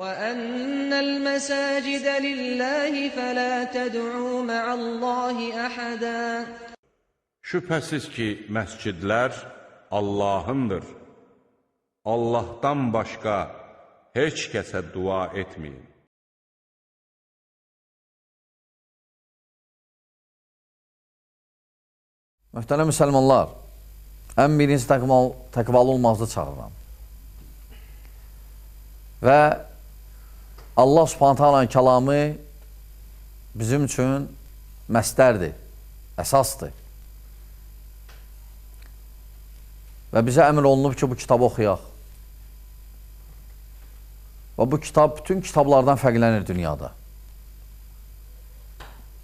وَأَنَّ الْمَسَاجِدَ لِلَّهِ فَلَا تَدْعُوا مَعَ اللّٰهِ أَحَدًا. Şübhəsiz ki, məscidlər Allahındır. Allahdan başqa heç kəsə dua etməyin. Mühtərəm müsəlmanlar, ən birinci təqvalı olmazda çağırıram. Və Allah Subhanahu Taala'nın kəlamı bizim üçün məsdərdir, əsasdır. Və bizə əmr olunub ki, bu kitabı oxuyaq. Və bu kitab bütün kitablardan fərqlənir dünyada.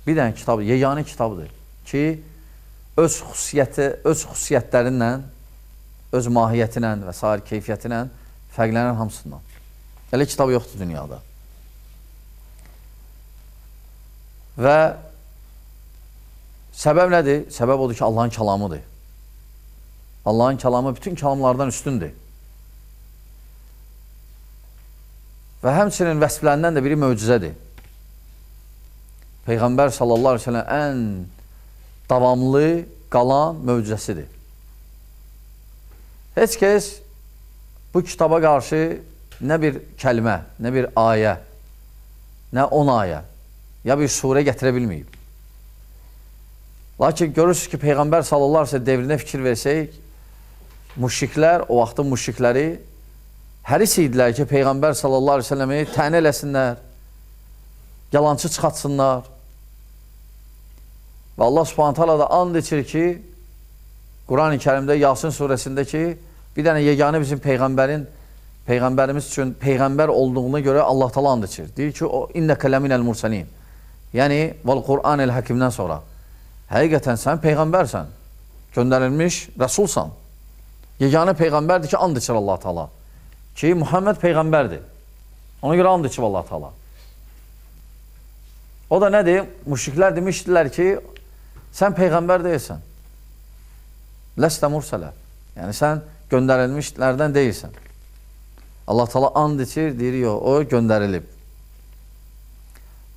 Bir dənə kitab, yeganə kitabdır ki, öz xüsusiyyətlərinlə, öz mahiyyətinlə və sair keyfiyyətinlə fərqlənən hamısından. Elə kitab yoxdur dünyada. Və səbəb nədir? Səbəb odur ki, Allahın kəlamıdır. Allahın kəlamı bütün kəlamlardan üstündür. Və həmçinin vəsflərindən də biri möcüzədir. Peyğəmbər sallallahu aleyhi ve sellem ən davamlı qalan möcüzəsidir. Heç kəs bu kitaba qarşı nə bir kəlmə, nə bir ayə, nə 10 ayə, ya bir surə gətirə bilməyib. Lakin görürsünüz ki, Peyğəmbər sallallahu aleyhi ve sellem devrinə fikir versək, müşriklər, o vaxtın müşrikləri həris idilər ki, Peyğəmbər sallallahu aleyhi ve sellemi tən eləsinlər, yalancı çıxartsınlar. Və Allah Subhanahu Taala da and içir ki, Quran-ı Kərimdə, Yasin surəsində ki, bir dənə yeganə bizim Peyğəmbərimiz üçün Peyğəmbər olduğuna görə Allah Taala and içir. Deyir ki, o innəkə ləminəl mursalin. Yəni, vəl Qur'anil həkimdən sonra. Həqiqətən sən Peyğəmbərsən, göndərilmiş rəsulsan. Yeganə Peyğəmbərdir ki, and içir Allah Taala. Ki, Muhammed Peyğəmbərdir. Ona görə and içir Allah Taala. O da nədir? Müşriklər demişdilər ki, sən Peyğəmbər deyilsən. Ləstə mursələ. Yəni, sən göndərilmişlərdən deyilsən. Allah Taala and içir, deyir, yox, o göndərilib.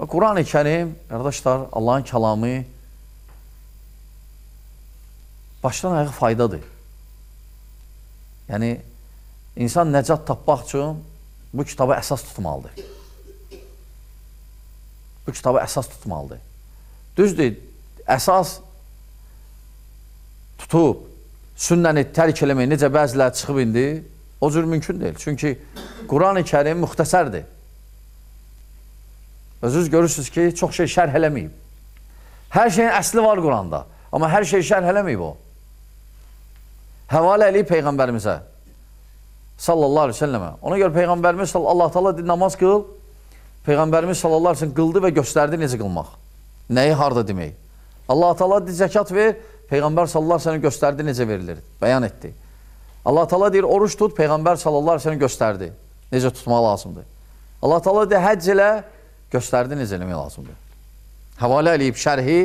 Quran-ı Kərim, qardaşlar, Allahın kəlamı başdan ayağa faydadır. Yəni, insan nəcat tapmaq üçün bu kitaba əsas tutmalıdır. Bu kitaba əsas tutmalıdır. Düzdür, əsas tutub, sünnəni tərk eləmək necə bəziləri çıxıb indi, o cür mümkün deyil. Çünki Quran-ı Kərim müxtəsərdir. Özünüz görürsünüz ki, çox şey şərh eləməyib. Hər şeyin əsli var Quranda, amma hər şey şərh eləməyib o. Həvalə eləyib Peyğəmbərimizə, sallallahu aleyhi ve sellemə. Ona görə Peyğəmbərimiz, Allah Taala namaz qıl, Peyğəmbərimiz sallallahu aleyhi ve sellem qıldı və göstərdi necə qılmaq. Nəyi, harda demək. Allah Taala zəkat ver, Peyğəmbər sallallahu aleyhi ve sellem göstərdi necə verilir, bəyan etdi. Allah Taala deyir, oruç tut, Peyğəmbər sallallahu aleyhi ve sellem göstərdi necə tutmaq lazımdır. Allah Taala deyir, həcc elə, göstərdi necə eləmək lazımdır. Həvalə eləyib şərhi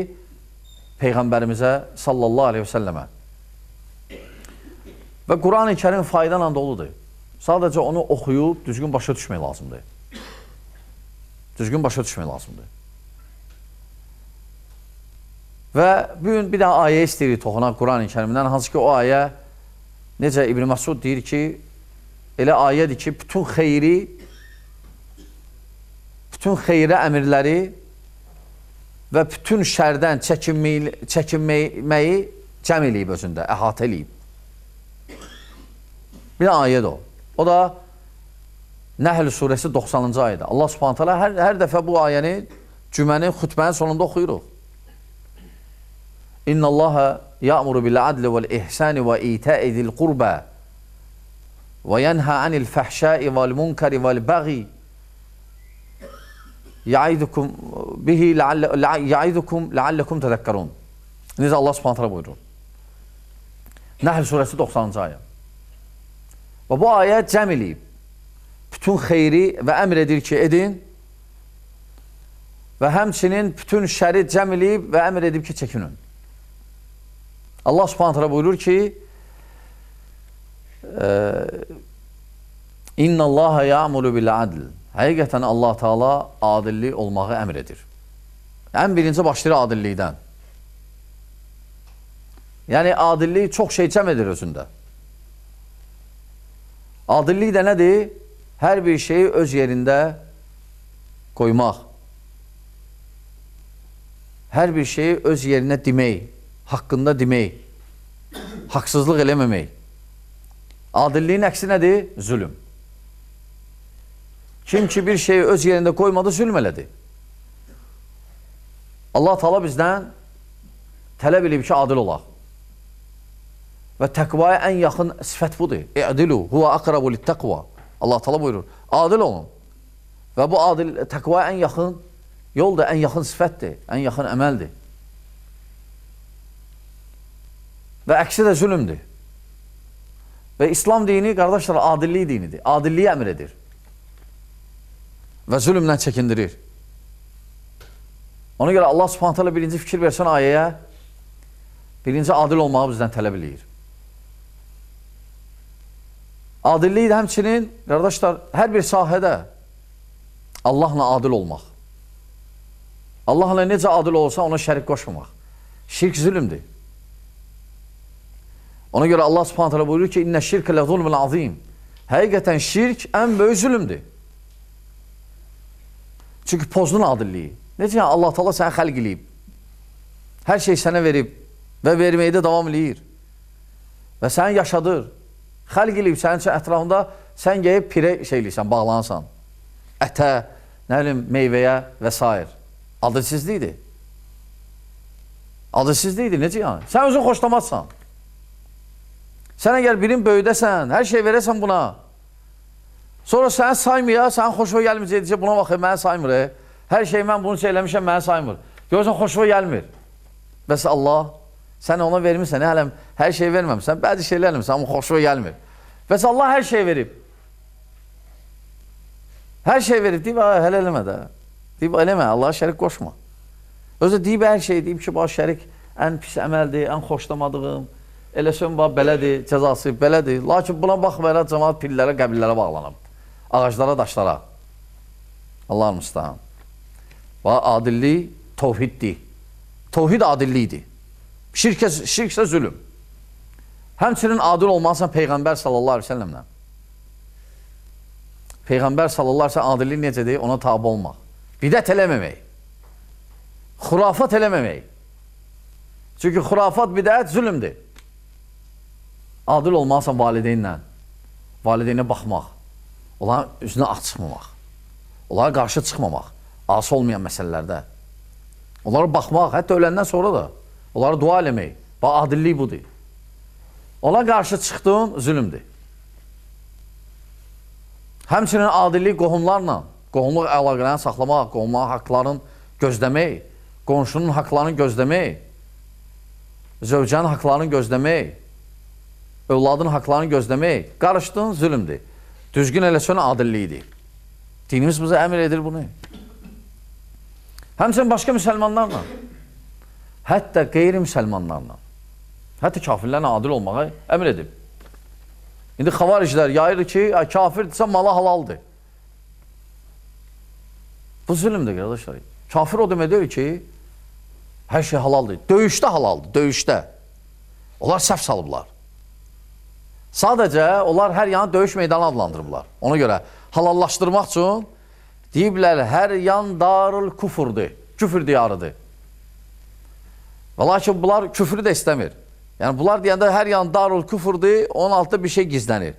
Peyğəmbərimizə sallallahu aleyhi ve sellemə. Və Quran-ı Kərim faydalan doludur. Sadəcə onu oxuyub düzgün başa düşmək lazımdır. Düzgün başa düşmək lazımdır. Və bugün bir dənə ayə istəyirik toxunaq Quran-ı Kərimdən, hansı ki o ayə necə İbn Məsud deyir ki, elə ayədir ki, bütün xeyrə əmirləri və bütün şərdən çəkinməyi cəm eləyib özündə, əhatə eləyib. Bir ayədir o. O da Nəhl surəsi 90-cı ayədir. Allah Subhanahu Taala hər dəfə bu ayəni, cüməni, xütbənin sonunda oxuyuruq. İnnallaha ya'muru bil adli vel ihsani ve ita'i zil qurba ve yenha anil fahşai vel munkari vel baghi ya'idukum bihi la'allakum tezekkerun. Necə Allah Subhanahu Taala buyurur. Nəhl surəsi 90-cı ayə. Və bu ayə cəm eləyib. Bütün xeyri və əmr edir ki, edin və həmçinin bütün şəri cəm eləyib və əmr edib ki, çəkinin. Allah Subhanahu Taala buyurur ki, İnnallaha ya'muru bil adl. Həqiqətən Allah Teala adillik olmağı əmr edir. Ən birinci başlayır adillikdən. Yəni, adillik çox şey cəm edir özündə. Adillik də nədir? Hər bir şeyi öz yerində qoymaq. Hər bir şeyi öz yerinə demək, haqqında demək, haqsızlıq eləməmək. Adilliyin əksi nədir? Zülm. Kim ki bir şeyi öz yerində qoymadı, zülm elədi. Allah Teala bizdən tələb edib ki, adil olaq. Və təqvaya ən yaxın sifət budur. İ'dilu huwa aqrabu lit-taqva. Allah Teala buyurur, adil olun. Və bu adil, təqvaya ən yaxın yol da ən yaxın sifətdir, ən yaxın əməldir. Və əksi də zülmdür. Və İslam dini, qardaşlar, adillik dinidir. Adilliyi əmr edir. Və zülmdən çəkindirir. Ona görə Allah Subhanahu taala birinci fikir versən ayəyə, birinci adil olmağı bizdən tələb edir. Adillik də həmçinin, qardaşlar, hər bir sahədə Allahla adil olmaq. Allahla necə adil olsa ona şərik qoşmamaq. Şirk zülmdür. Ona görə Allah Subhanahu taala buyurur ki, "İnne şirke le zulmun azim." Həqiqətən şirk ən böyük zülmdür. Çünki pozdun adilliyi. Necə yəni Allah Teala səni xəlq eləyib. Hər şey sənə verib və verməkdə davam eləyir. Və səni yaşadır. Xəlq eləyib sənin üçün ətrafında sən gəlib pirə şeyləyirsən, bağlanırsan. Ətə, nə bilim, meyvəyə və s. Adilsizlikdir. Adilsizlikdir, necə yəni? Sən özün xoşlamazsan. Sənə gəl birin böyüdəsən, hər şey verəsən buna. Sonra səni saymaya, sənin xoşuna gəlməyəcək, deyəcək, buna baxır, mənə saymır. Hər şey mən bunu söyləmişəm, mənə saymır. Görürsən, xoşuna gəlmir. Bəs Allah, sən ona vermirsən, hələm hər şey verməmsən, bəzi şeylər vermirsən, amma xoşuna gəlmir. Bəs Allah hər şey verib. Hər şey verib, deyib, hələ eləmə də. Deyib, eləmə, Allah'a şərik qoşma. Özü deyib, hər şey deyib ki, bax, şərik ən pis əməldir, ən xoşlamadığım, eləsən, bax, belədir, cəzası belədir. Lakin buna baxmayaraq, cəmaat pillərə, qəbillərə bağlanıb. Ağaclara, daşlara. Allah müstəhan. Və adillik tovhiddir. Tovhid adillikdir. Şirksə zülüm. Həmçinin adil olmalısan Peyğəmbər sallallahu aleyhi ve sellemlə. Peyğəmbər sallallahu aleyhi ve sellem adillik necədir? Ona tabi olmaq. Bidət eləməmək. Xurafat eləməmək. Çünki xurafat, bidət zülümdür. Adil olmalısan valideynlə. Valideynə baxmaq. Onların üzünə aç çıxmamaq. Onlara qarşı çıxmamaq. Ası olmayan məsələlərdə. Onlara baxmaq, hətta öləndən sonra da. Onlara dua eləmək. Bax, adillik budur. Ona qarşı çıxdığın zülümdür. Həmçinin adillik qohumlarla, qohumluq əlaqələrini saxlamaq, qohumların haqlarını gözləmək, qonşunun haqlarını gözləmək, zövcənin haqlarını gözləmək, övladın haqlarını gözləmək, qarışdığın zülümdür. Düzgün eləsən adillikdir. Dinimiz bizə əmr edir bunu. Həmçinin başqa müsəlmanlarla, hətta qeyri-müsəlmanlarla, hətta kafirlərlə adil olmağa əmr edib. İndi xavariclər yayır ki, kafirdirsə malı halaldır. Bu zülümdür, qardaşlar. Kafir o demək deyil ki, hər şey halaldır. Döyüşdə halaldır, döyüşdə. Onlar səhv salıblar. Sadəcə, onlar hər yanı döyüş meydanı adlandırıblar. Ona görə halallaşdırmaq üçün deyiblər, hər yan darul küfrdir, küfür diyarıdır. Və lakin bunlar küfrü də istəmir. Yəni, bunlar deyəndə hər yan darul küfrdir, onun altında bir şey gizlənir.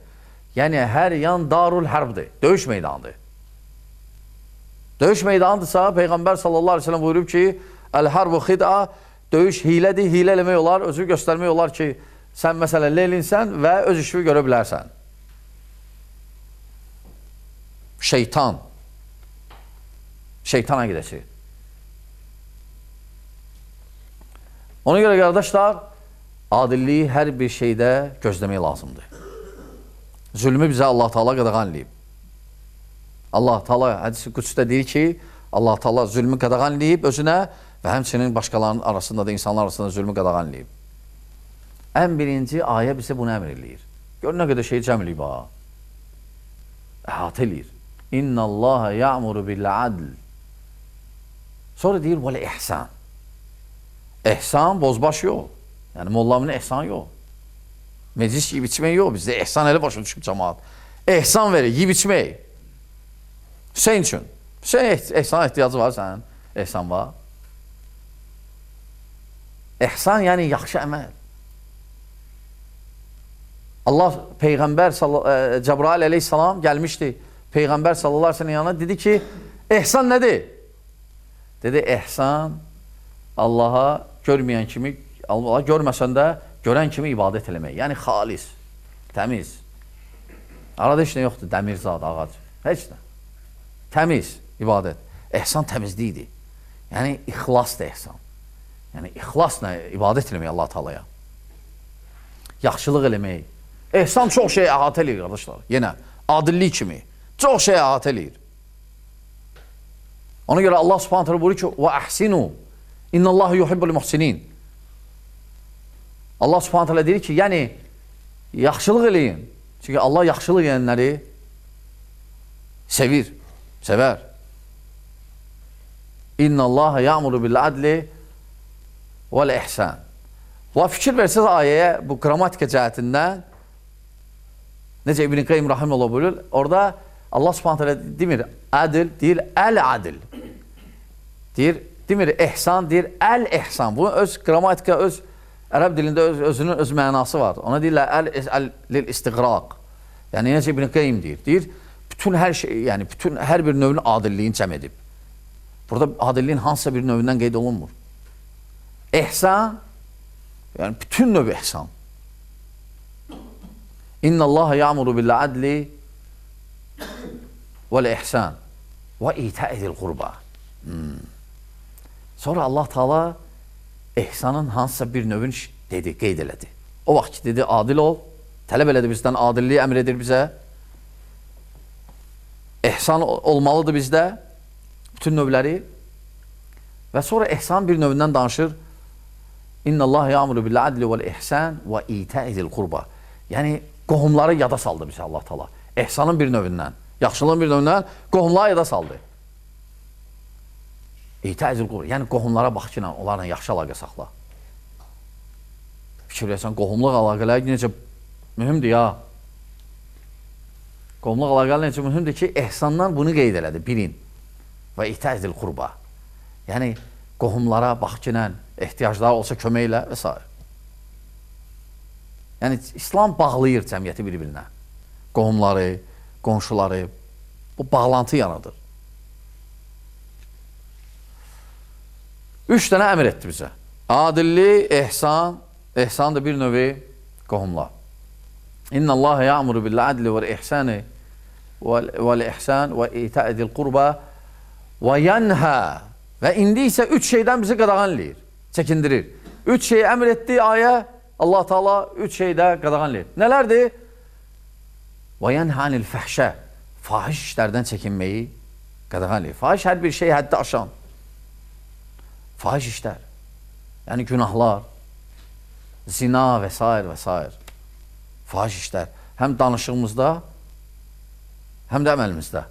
Yəni, hər yan darul hərbdir, döyüş meydanıdır. Döyüş meydanıdırsa, Peyğəmbər sallallahu aleyhi ve sellem buyurub ki, əl-harbu xid'a, döyüş hilədir, hilə eləmək olar, özü göstərmək olar ki, sən məsələn leylinsən və öz işini görə bilərsən. Şeytan. Şeytan əqidəsi. Ona görə, qardaşlar, adilliyi hər bir şeydə gözləmək lazımdır. Zülmü bizə Allah Teala qadağan eləyib. Allah Teala hədisi qüdsüdə deyir ki, Allah Teala zülmü qadağan eləyib özünə və həmçinin başqalarının arasında da, insanlar arasında zülmü qadağan eləyib. Ən birinci ayə bizə bunu əmr eləyir. Gör, nə qədər şey cəm eləyib ha. Əhatə eləyir. İnnallaha ya'muru bil adl. Sonra deyir vəl ihsan. İhsan bozbaş yox. Yəni mollamın ihsan yox. Meclis yiyib içmək yox. Bizdə ihsan elə başa düşüb cəmaat. İhsan verir, yiyib içmək. Hüseyin üçün. Hüseyin ihsana ehtiyacı var sənin. İhsan var. İhsan yəni yaxşı əməl. Allah Peyğəmbər Cəbrail əleyhissalam gəlmişdi. Peyğəmbər sallallahu aleyhi ve sellem yanına dedi ki, ihsan nədir? Dedi, ihsan Allaha görməyən kimi, Allah görməsən də görən kimi ibadət eləmək. Yəni xalis, təmiz. Arada heç nə yoxdur, dəmirzad, ağac. Heç nə. Təmiz ibadət. İhsan təmizlikdir. Yəni ixlasdır ihsan. Yəni ixlasla ibadət eləmək Allah Taalaya. Yaxşılıq eləmək. İhsan çox şey əhatə eləyir, qardaşlar. Yenə adillik kimi. Çox şey əhatə eləyir. Ona görə Allah Subhanahu taala buyurur ki: "Və ahsinu. İnnallahu yuhibbul muhsinin." Allah Subhanahu taala deyir ki, yəni yaxşılıq eləyin. Çünki Allah yaxşılıq edənləri sevir, sevər. İnnallaha ya'muru bil adli vel ihsan. Və fikir versəz ayəyə bu qrammatika cəhətindən necə İbn Qayyim rahimehullah buyurur, orada Allah Subhanahu taala demir adil, deyir el-adil. Deyir, demir ihsan, deyir el-ihsan. Bu öz qrammatika, öz ərəb dilində özünün öz mənası var. Ona deyirlər el-istiqraq. Yəni necə İbn Qayyim deyir. Deyir, bütün hər şey, yəni bütün hər bir növün adilliyini cəm edib. Burada adilliyin hansısa bir növündən qeyd olunmur. İhsan, yəni bütün növ ihsan. İnnallaha ya'muru bil adli vel ihsan ve ita'il qurba. Sonra Allah Taala ihsanın hansısa bir növünü dedi, qeyd elədi. O vaxt ki dedi adil ol, tələb elədi bizdən, adilliyi əmr edir bizə. İhsan olmalıdır bizdə bütün növləri. Və sonra ihsan bir növündən danışır. İnnallaha ya'muru bil adli vel ihsan ve ita'il qurba. Yəni qohumları yada saldı bizə Allah Taala. İhsanın bir növündən, yaxşılığın bir növündən qohumları yada saldı. İta'il qurba. Yəni qohumlara bax ki, onlarla yaxşı əlaqə saxla. Fikir versən, qohumluq əlaqələri necə mühümdür ya. Qohumluq əlaqələri necə mühümdür ki, ihsandan bunu qeyd elədi, bilin. Və ita'il qurba. Yəni qohumlara bax ki, ehtiyacları olsa köməklə və s. Yəni İslam bağlayır cəmiyyəti bir-birinə. Qohumları, qonşuları, bu bağlantı yaradır. 3 dənə əmr etdi bizə. Adillik, ihsan, ihsan da bir növü qohumlar. İnnallaha ya'muru bil adli vel ihsani vel ihsan ve ita'il qurba ve yanha. Və indi isə 3 şeydən bizi qadağan eləyir, çəkindirir. 3 şeyi əmr etdiyi ayə Allah Taala 3 şeydə qadağan eləyir. Nələrdir? Və yanhanil fəhşə. Fahiş işlərdən çəkinməyi qadağan eləyir. Fahiş hər bir şey həddi aşan. Fahiş işlər. Yəni günahlar, zina və s. və s. Fahiş işlər. Həm danışığımızda, həm də əməlimizdə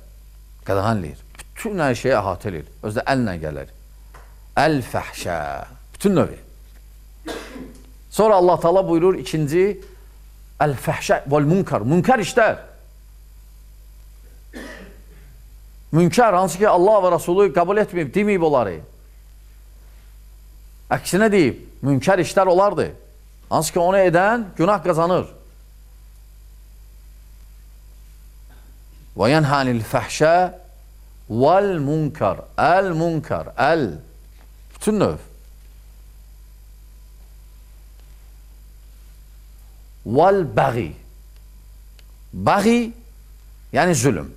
qadağan eləyir. Bütün hər şeyi əhatə edir. Özdə əllə gəlir. Əl-fəhşə. Bütün növü. Sonra Allah Taala buyurur ikinci əl-fəhşə vəl-munkar. Münkar işlər. Münkar hansı ki Allah və Rasulü qəbul etməyib, deməyib onları. Əksinə deyib, münkar işlər olardı. Hansı ki onu edən günah qazanır. Və yənhanil fəhşə vəl-munkar. Əl-munkar. Əl. Bütün növ. Vəl-bəği. Bəği, yəni zülüm.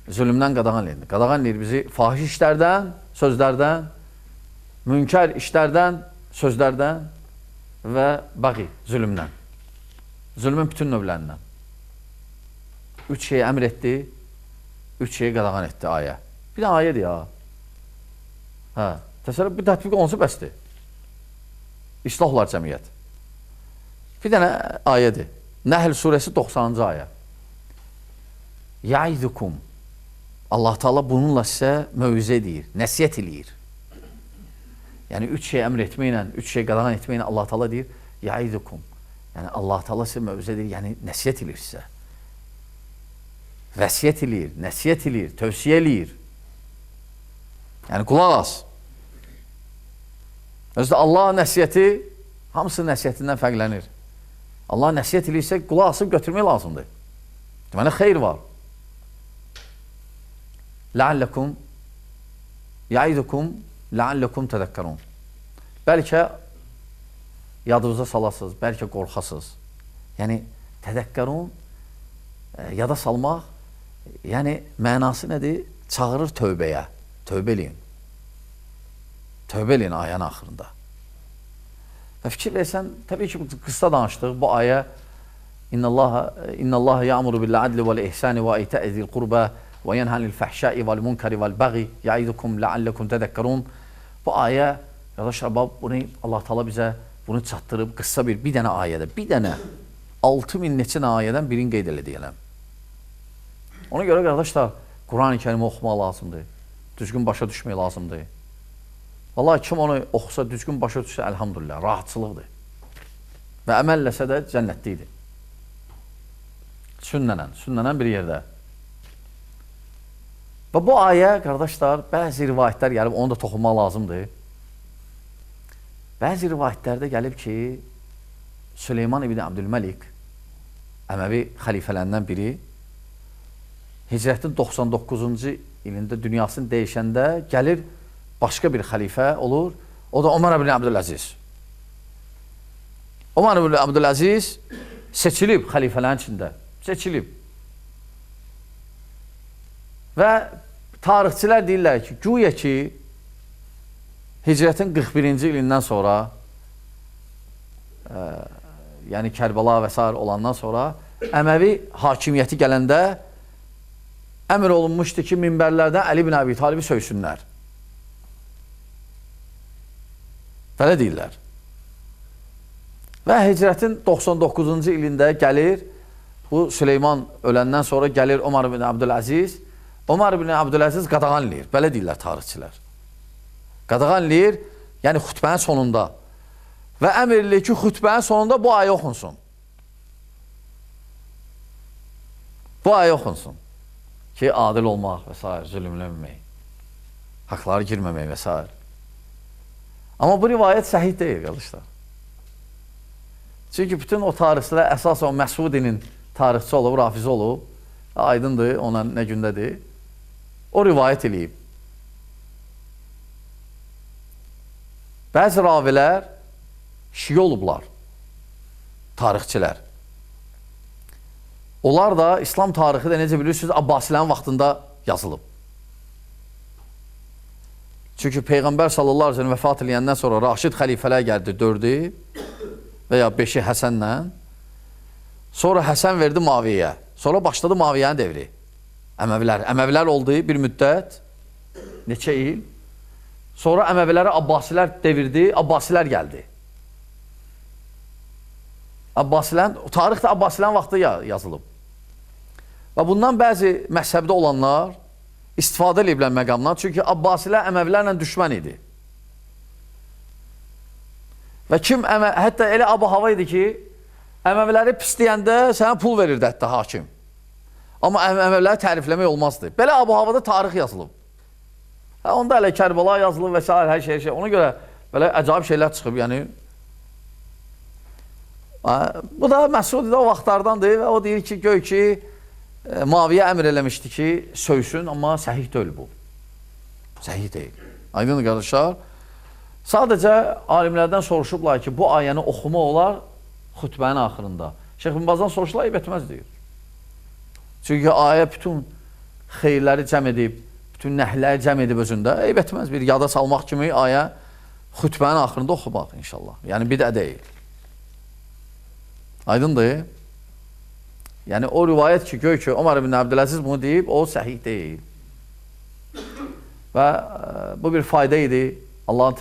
Zülümdən qadağan eləyir. Qadağan eləyir bizi fahiş işlərdən, sözlərdən, münkar işlərdən, sözlərdən və bəği, zülümdən. Zülmün bütün növlərindən. 3 şeyi əmr etdi, 3 şeyi qadağan etdi ayə. Bir də ayədir ya. Təsəvvür, bir tətbiq olunsa bəsdir. İslah olar cəmiyyət. Bir dənə ayədir. Nəhl surəsi 90-cı ayə. Yaidukum. Allah Teala bununla sizə mövizə edir, nəsiyyət eləyir. Yəni, 3 şey əmr etməklə, 3 şey qadağan etməklə Allah Teala deyir, yaidukum. Yəni, Allah Teala sizə mövizə edir, yəni nəsiyyət eləyir sizə. Vəsiyyət eləyir, nəsiyyət eləyir, tövsiyə eləyir. Yəni, qulaq as. Özdə Allah nəsiyyəti hamısı nəsiyyətindən fərqlənir. Allah nəsiyyət eləyirsə, qulaq asıb götürmək lazımdır. Deməli, xeyr var. Ləalləkum yaidukum ləalləkum tədəkkarun. Bəlkə yadınıza salasınız, bəlkə qorxasınız. Yəni, tədəkkarun, yada salmaq, yəni, mənası nədir? Çağırır tövbəyə. Tövbə eləyin. Tövbə eləyin ayənin axırında. Və fikir versən, təbii ki, qısa danışdıq. Bu ayə İnnallaha ya'muru bil-adli vel-ihsani və ita'i zil-qurba və yenha anil-fahşai vel-munkari vel-baghi ya'idukum la'allakum tədəkkarun. Bu ayə, qardaşlar, bunu Allah Teala bizə bunu çatdırıb qısa bir dənə ayədə, bir dənə 6000 neçə ayədən birini qeyd elə deyələm. Ona görə, qardaşlar, Quran-ı Kərimi oxumaq lazımdır. Düzgün başa düşmək lazımdır. Vallahi kim onu oxusa, düzgün başa düşsə, əlhamdülillah, rahatçılıqdır. Və əməlləsə də cənnətlidir. Sünnənən bir yerdə. Və bu ayə, qardaşlar, bəzi rivayətlər gəlib, onu da toxunmaq lazımdır. Bəzi rivayətlərdə gəlib ki, Süleyman ibn Abdülməlik, Əməvi xəlifələrindən biri, Hicrətin 99-cu ilində dünyasını dəyişəndə gəlir, başqa bir xəlifə olur, o da Ömər ibn Abdüləziz. Ömər ibn Abdüləziz seçilib xəlifələrin içində, seçilib. Və tarixçilər deyirlər ki, güya ki, Hicrətin 41-ci ilindən sonra, yəni Kərbəla və s. olandan sonra, Əməvi hakimiyyəti gələndə əmr olunmuşdu ki, minbərlərdən Əli ibn Əbi Talibi söysünlər. Belə deyirlər. Və Hicrətin 99-cu ilində gəlir, bu Süleyman öləndən sonra gəlir Ömər ibn Abdüləziz. Ömər ibn Abdüləziz qadağan eləyir. Belə deyirlər tarixçilər. Qadağan eləyir, yəni xütbənin sonunda. Və əmr eləyir ki, xütbənin sonunda bu ayə oxunsun. Bu ayə oxunsun. Ki, adil olmaq və s. zülümlənməmək, haqları girməmək və s. Amma bu rivayət səhih deyil, qardaşlar. Çünki bütün o tarixçilər əsas o Məsudinin tarixçi olub, rafizi olub, aydındır, ona nə gündədir, o rivayət eləyib. Bəzi ravilər şiə olublar, tarixçilər. Onlar da İslam tarixi də necə bilirsiniz, Abbasilərin vaxtında yazılıb. Çünki Peyğəmbər sallallahu aleyhi ve sellem vəfat eləyəndən sonra Raşid xəlifələr gəldi 4-ü və ya 5-i Həsənlə. Sonra Həsən verdi Muaviyyəyə. Sonra başladı Muaviyyənin devri. Əməvilər oldu bir müddət, neçə il. Sonra Əməviləri Abbasilər devirdi, Abbasilər gəldi. Tarix də Abbasilərin vaxtı yazılıb. Və bundan bəzi məzhəbdə olanlar istifadə ediblər məqamdan, çünki Abbasilər Əməvilərlə düşmən idi. Və kim, hətta elə ab-hava idi ki, Əməviləri pisləyəndə sənə pul verirdi hətta hakim. Amma Əməviləri tərifləmək olmazdı. Belə ab-havada tarix yazılıb. Onda elə Kərbəla yazılıb və s. hər şey. Ona görə belə əcayib şeylər çıxıb. Yəni, bu da Məsud o vaxtlardandır və o deyir ki, göy ki, Muaviyyə əmr eləmişdi ki, söysün, amma səhih deyil bu. Səhih deyil. Aydın qardaşlar. Sadəcə alimlərdən soruşublar ki, bu ayəni oxuma olar xütbənin axırında. Şeyx bin Bazdan soruşurlar, eyb etməz deyir. Çünki ayə bütün xeyirləri cəm edib, bütün nəhləri cəm edib özündə, eyb etməz bir yada salmaq kimi ayə xütbənin axırında oxumaq inşallah. Yəni bir də deyil. Aydındır. Yəni o rivayət ki, göy ki, Ömər ibn Abdüləziz bunu deyib, o səhih deyil. Və bu bir fayda idi. Allah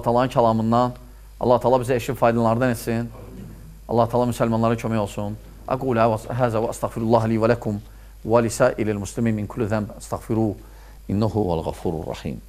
Taala'nın kəlamından. Allah Taala bizə eşit faydalardan etsin. Allah Taala müsəlmanlara kömək olsun. Aqulu həzə və əstəğfirullah li və ləkum və lisa'ilil muslimin min kulli zənb əstəğfiruh, innehu vəl-ğafurur rahim.